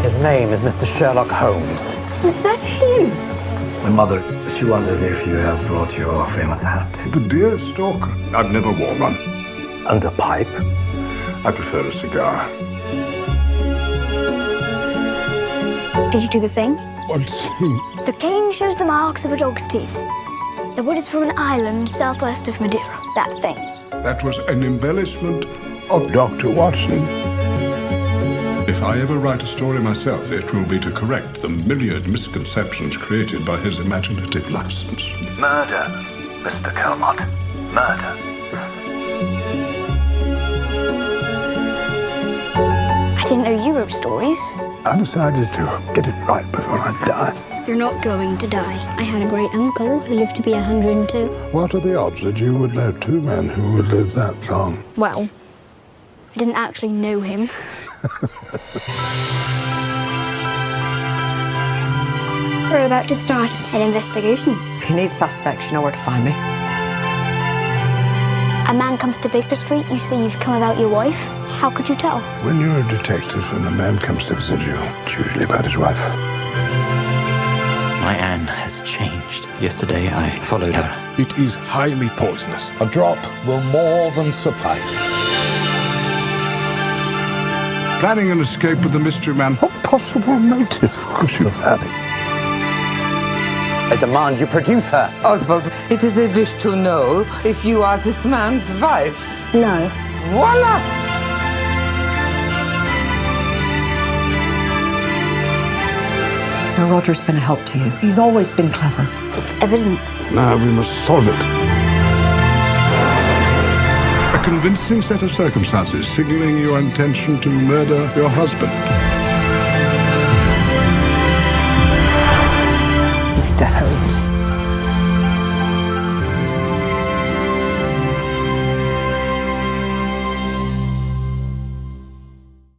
His name is Mr. Sherlock Holmes. Was that him? My mother, she wonders if you have brought your famous hat. The deer stalker. I've never worn one. And a pipe. I prefer a cigar. Did you do the thing? What thing? The cane shows the marks of a dog's teeth. The wood is from an island southwest of Madeira. That thing. That was an embellishment of Dr. Watson. If I ever write a story myself, it will be to correct the myriad misconceptions created by his imaginative license. Murder, Mr. Calmont. Murder. I didn't know you wrote stories. I decided to get it right before I die. You're not going to die. I had a great uncle who lived to be 102. What are the odds that you would know two men who would live that long? Well, I didn't actually know him. We're about to start an investigation. If you need suspects, you know where to find me. A man comes to Baker Street, you say you've come about your wife. How could you tell? When you're a detective and a man comes to visit you, it's usually about his wife. My Anne has changed. Yesterday, I followed her. It is highly poisonous. A drop will more than suffice. Planning an escape with the mystery man. What possible motive could you have had? I demand you produce her. Oswald, it is a wish to know if you are this man's wife. No. Voila! Now, Roger's been a help to you. He's always been clever. It's evidence. Now we must solve it. A convincing set of circumstances signaling your intention to murder your husband. Mr. Holmes.